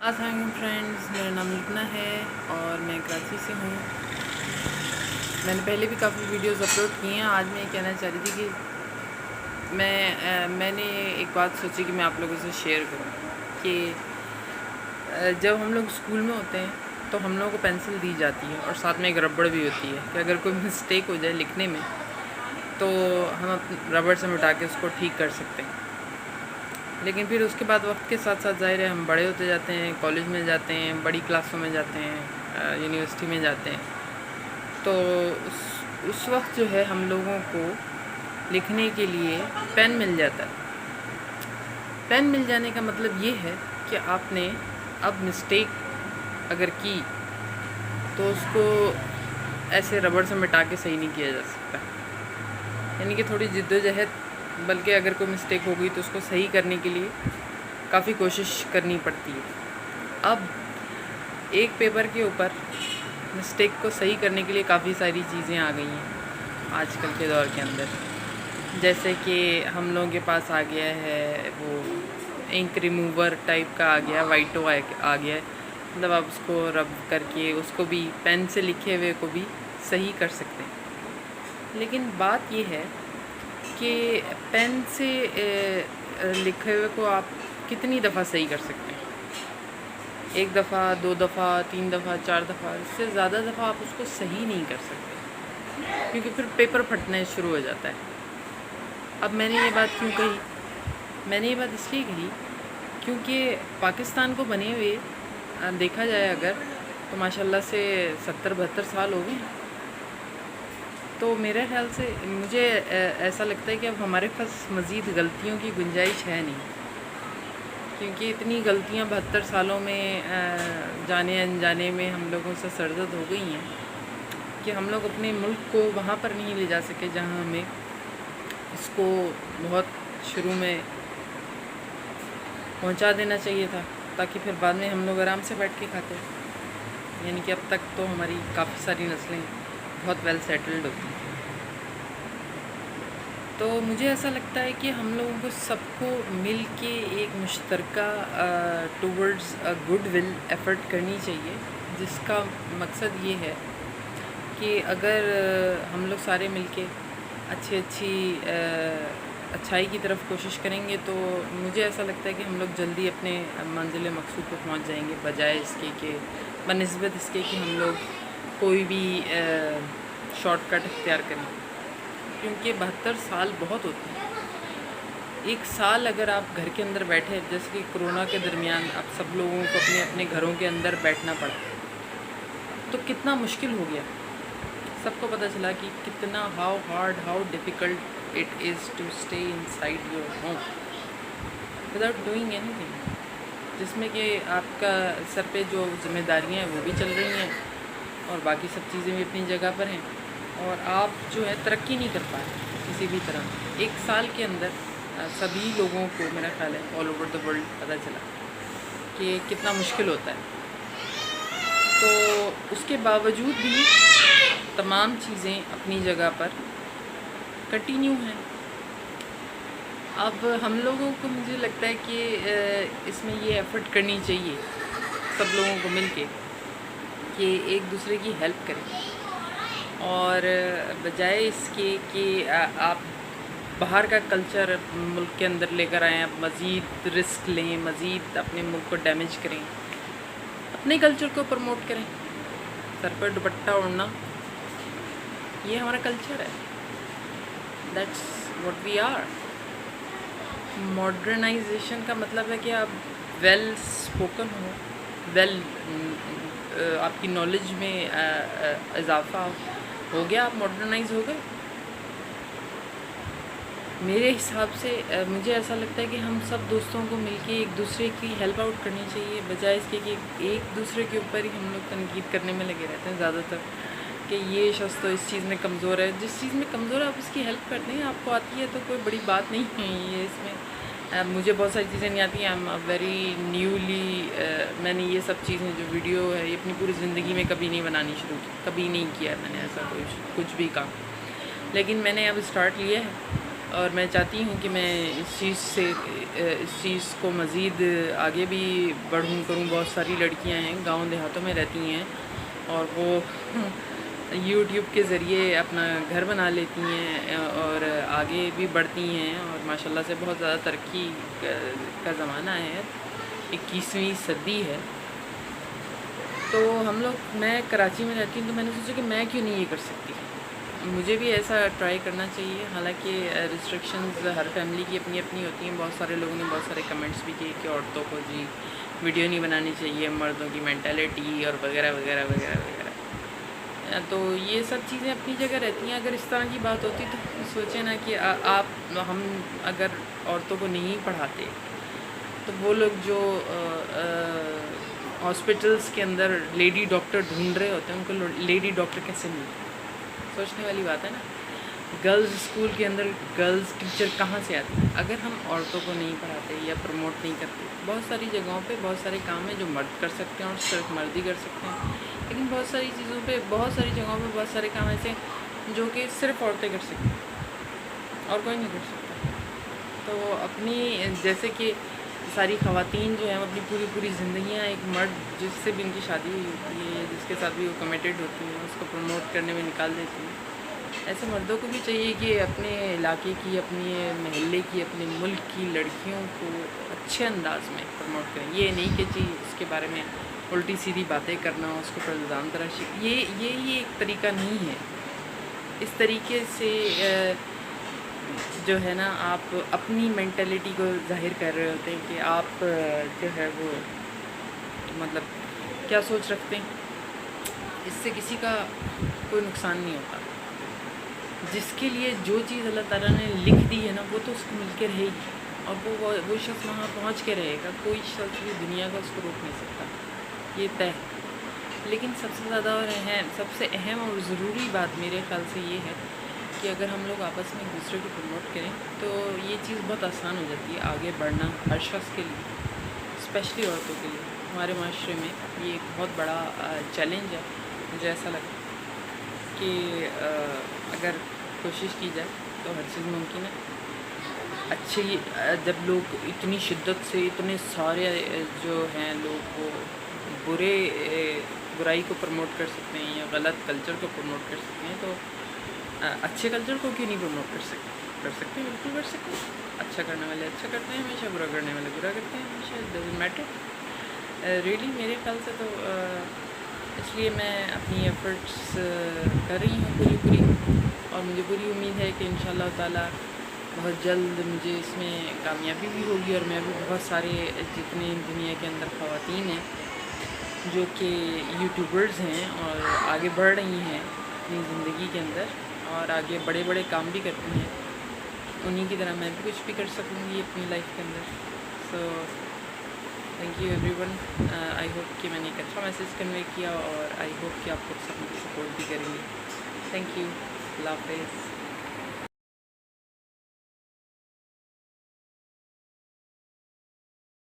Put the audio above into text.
السلام فرینڈز، میرا نام لبنہ ہے اور میں کراچی سے ہوں۔ میں نے پہلے بھی کافی ویڈیوز اپلوڈ کی ہیں۔ آج میں یہ کہنا چاہ رہی تھی کہ میں نے ایک بات سوچی کہ میں آپ لوگوں سے شیئر کروں کہ جب ہم لوگ اسکول میں ہوتے ہیں تو ہم لوگوں کو پینسل دی جاتی ہے اور ساتھ میں ایک ربڑ بھی ہوتی ہے کہ اگر کوئی مسٹیک ہو جائے لکھنے میں تو ہم ربڑ سے مٹا کے اس کو ٹھیک کر سکتے ہیں۔ لیکن پھر اس کے بعد وقت کے ساتھ ساتھ ظاہر ہے ہم بڑے ہوتے جاتے ہیں، کالج میں جاتے ہیں، بڑی کلاسوں میں جاتے ہیں، یونیورسٹی میں جاتے ہیں، تو اس وقت جو ہے ہم لوگوں کو لکھنے کے لیے پین مل جاتا ہے۔ پین مل جانے کا مطلب یہ ہے کہ آپ نے اب مسٹیک اگر کی تو اس کو ایسے ربڑ سے مٹا کے صحیح نہیں کیا جا سکتا، یعنی کہ تھوڑی جد و جہد، بلکہ اگر کوئی مسٹیک ہو گئی تو اس کو صحیح کرنے کے لیے کافی کوشش کرنی پڑتی ہے۔ اب ایک پیپر کے اوپر مسٹیک کو صحیح کرنے کے لیے کافی ساری چیزیں آ گئی ہیں آج کل کے دور کے اندر، جیسے کہ ہم لوگوں کے پاس آ گیا ہے وہ انک ریموور ٹائپ کا آ گیا، وائٹو آ گیا ہے، مطلب آپ اس کو رب کر کے اس کو بھی پین سے لکھے ہوئے کو بھی صحیح کر سکتے ہیں۔ لیکن بات یہ ہے کہ پین سے لکھے ہوئے کو آپ کتنی دفعہ صحیح کر سکتے ہیں؟ ایک دفعہ، 2 دفعہ، 3 دفعہ، 4 دفعہ، اس سے زیادہ دفعہ آپ اس کو صحیح نہیں کر سکتے، کیونکہ پھر پیپر پھٹنا شروع ہو جاتا ہے۔ اب میں نے یہ بات کیوں کہی؟ میں نے یہ بات اس لیے کہی کیونکہ پاکستان کو بنے ہوئے دیکھا جائے اگر تو ماشاءاللہ سے 70-72 سال ہو گئے، تو میرے خیال سے مجھے ایسا لگتا ہے کہ اب ہمارے پاس مزید غلطیوں کی گنجائش ہے نہیں، کیونکہ اتنی غلطیاں 72 سالوں میں جانے انجانے میں ہم لوگوں سے سرزد ہو گئی ہیں کہ ہم لوگ اپنے ملک کو وہاں پر نہیں لے جا سکے جہاں ہمیں اس کو بہت شروع میں پہنچا دینا چاہیے تھا، تاکہ پھر بعد میں ہم لوگ آرام سے بیٹھ کے کھاتے۔ یعنی کہ اب تک تو ہماری کافی ساری نسلیں بہت ویل سیٹلڈ ہوتی ہیں۔ تو مجھے ایسا لگتا ہے کہ ہم لوگوں کو سب کو مل کے ایک مشترکہ ٹورڈز گڈ ول ایفرٹ کرنی چاہیے، جس کا مقصد یہ ہے کہ اگر ہم لوگ سارے مل کے اچھائی کی طرف کوشش کریں گے تو مجھے ایسا لگتا ہے کہ ہم لوگ جلدی اپنے منزل مقصود پہ پہنچ جائیں گے، بجائے اس کے کہ بنسبت اس کے کہ ہم لوگ کوئی بھی شارٹ کٹ اختیار کریں، کیونکہ 72 سال بہت ہوتے ہیں۔ ایک سال اگر آپ گھر کے اندر بیٹھے، جیسے کہ کرونا کے درمیان اب سب لوگوں کو اپنے اپنے گھروں کے اندر بیٹھنا پڑا، تو کتنا مشکل ہو گیا۔ سب کو پتہ چلا کہ کتنا how difficult it is to stay inside your home without doing anything, جس میں کہ آپ کا سر پہ جو ذمہ داریاں ہیں وہ بھی چل رہی ہیں اور باقی سب چیزیں بھی اپنی جگہ پر ہیں، اور آپ جو ہے ترقی نہیں کر پائے کسی بھی طرح۔ ایک سال کے اندر سبھی لوگوں کو میرا خیال ہے آل اوور دا ورلڈ پتہ چلا کہ کتنا مشکل ہوتا ہے۔ تو اس کے باوجود بھی تمام چیزیں اپنی جگہ پر کنٹینیو ہیں۔ اب ہم لوگوں کو مجھے لگتا ہے کہ اس میں یہ ایفرٹ کرنی چاہیے سب لوگوں کو مل کے کہ ایک دوسرے کی ہیلپ کریں، اور بجائے اس کے کہ آپ باہر کا کلچر ملک کے اندر لے کر آئیں، آپ مزید رسک لیں، مزید اپنے ملک کو ڈیمیج کریں، اپنے کلچر کو پروموٹ کریں۔ سر پر دوپٹہ اوڑھنا یہ ہمارا کلچر ہے، that's what we are. Modernisation کا مطلب ہے کہ آپ ویل اسپوکن ہو، آپ کی نالج میں اضافہ ہو گیا، آپ ماڈرنائز ہو گئے۔ میرے حساب سے مجھے ایسا لگتا ہے کہ ہم سب دوستوں کو مل کے ایک دوسرے کی ہیلپ آؤٹ کرنی چاہیے، بجائے اس کے کہ ایک دوسرے کے اوپر ہی ہم لوگ تنقید کرنے میں لگے رہتے ہیں زیادہ تر، کہ یہ شخص تو اس چیز میں کمزور ہے۔ جس چیز میں کمزور ہے آپ اس کی ہیلپ کرتے ہیں، آپ کو آتی ہے تو کوئی بڑی بات نہیں ہے یہ۔ اس میں مجھے بہت ساری چیزیں نہیں آتی ہیں، ویری نیولی میں نے یہ سب چیزیں جو ویڈیو ہے یہ اپنی پوری زندگی میں کبھی نہیں بنانی شروع کی، کبھی نہیں کیا میں نے ایسا کچھ بھی کام، لیکن میں نے اب اسٹارٹ لیا ہے اور میں چاہتی ہوں کہ میں اس چیز کو مزید آگے بھی بڑھوں کروں. بہت ساری لڑکیاں ہیں گاؤں دیہاتوں میں رہتی ہیں اور وہ یوٹیوب کے ذریعے اپنا گھر بنا لیتی ہیں اور آگے بھی بڑھتی ہیں اور ماشاءاللہ سے بہت زیادہ ترقی کا زمانہ ہے. 21ویں صدی ہے. تو ہم لوگ, میں کراچی میں رہتی ہوں تو میں نے سوچا کہ میں کیوں نہیں یہ کر سکتی, مجھے بھی ایسا ٹرائی کرنا چاہیے. حالانکہ ریسٹرکشنز ہر فیملی کی اپنی اپنی ہوتی ہیں. بہت سارے لوگوں نے بہت سارے کمنٹس بھی کیے کہ عورتوں کو جی ویڈیو نہیں بنانی چاہیے, مردوں کی مینٹیلٹی اور وغیرہ وغیرہ وغیرہ وغیرہ. تو یہ سب چیزیں اپنی جگہ رہتی ہیں. اگر اس طرح کی بات ہوتی تو سوچیں نا کہ ہم اگر عورتوں کو نہیں پڑھاتے تو وہ لوگ جو ہاسپٹلس کے اندر لیڈی ڈاکٹر ڈھونڈ رہے ہوتے ہیں ان کو لیڈی ڈاکٹر کیسے ملتے ہیں؟ سوچنے والی بات ہے نا. گرلز اسکول کے اندر گرلز ٹیچر کہاں سے آتی ہیں اگر ہم عورتوں کو نہیں پڑھاتے یا پروموٹ نہیں کرتے؟ بہت ساری جگہوں پہ بہت سارے کام ہیں جو مرد کر سکتے ہیں اور صرف مرد ہی کر سکتے ہیں, لیکن بہت ساری چیزوں پہ, بہت ساری جگہوں پہ بہت سارے کام ایسے ہیں جو کہ صرف عورتیں کر سکتی ہیں اور کوئی نہیں کر سکتا. تو اپنی, جیسے کہ ساری خواتین جو ہیں اپنی پوری زندگیاں ایک مرد جس سے بھی ان کی شادی ہوئی ہوتی ہے, جس کے ساتھ بھی وہ کمیٹیڈ ہوتی ہیں, اس کو پروموٹ کرنے میں نکال دیتی ہیں. ایسے مردوں کو بھی چاہیے کہ اپنے علاقے کی, اپنے محلے کی, اپنے ملک کی لڑکیوں کو اچھے انداز میں پروموٹ کریں. یہ نہیں کہ جی اس کے بارے میں الٹی سیدھی باتیں کرنا, اس کو پر الزام تراشی, یہ ایک طریقہ نہیں ہے. اس طریقے سے جو ہے نا آپ اپنی مینٹلٹی کو ظاہر کر رہے ہوتے ہیں کہ آپ جو ہے وہ مطلب کیا سوچ رکھتے ہیں. اس سے کسی کا کوئی نقصان نہیں ہوتا. جس کے لیے جو چیز اللہ تعالیٰ نے لکھ دی ہے نا وہ تو اس کو مل کے رہے گی اور وہ شخص وہاں پہنچ کے رہے گا. کوئی شخص بھی دنیا کا اس کو روک نہیں سکتا, یہ طے. لیکن سب سے زیادہ اور سب سے اہم اور ضروری بات میرے خیال سے یہ ہے کہ اگر ہم لوگ آپس میں ایک دوسرے کو پروموٹ کریں تو یہ چیز بہت آسان ہو جاتی ہے آگے بڑھنا ہر شخص کے لیے, اسپیشلی عورتوں کے لیے. ہمارے معاشرے میں یہ ایک بہت بڑا چیلنج ہے. مجھے ایسا لگتا ہے کہ اگر کوشش کی جائے تو ہر چیز ممکن ہے. اچھی, جب لوگ اتنی شدت سے اتنے سارے جو ہیں لوگ وہ برائی کو پروموٹ کر سکتے ہیں یا غلط کلچر کو پروموٹ کر سکتے ہیں, تو اچھے کلچر کو کیوں نہیں پروموٹ کر سکتے ہیں. بالکل کر سکتے ہیں. اچھا کرنے والے اچھا کرتے ہیں ہمیشہ, برا کرنے والے برا کرتے ہیں ہمیشہ. ڈزنٹ میٹر ریئلی میرے خیال سے. تو اس لیے میں اپنی ایفرٹس کر رہی ہوں پوری اور مجھے پوری امید ہے کہ انشاءاللہ تعالیٰ بہت جلد مجھے اس میں کامیابی بھی ہوگی اور میں بھی بہت سارے جتنے دنیا کے اندر خواتین ہیں جو کہ یوٹیوبرز ہیں اور آگے بڑھ رہی ہیں اپنی زندگی کے اندر اور آگے بڑے بڑے کام بھی کرتی ہیں, انہیں کی طرح میں بھی کچھ بھی کر سکوں گی اپنی لائف کے اندر. So thank you everyone. I hope کہ میں نے ایک اچھا میسیج کنوے کیا اور آئی ہوپ کہ آپ لوگ سب مجھے سپورٹ بھی کریں گے. Thank you. اللہ حافظ.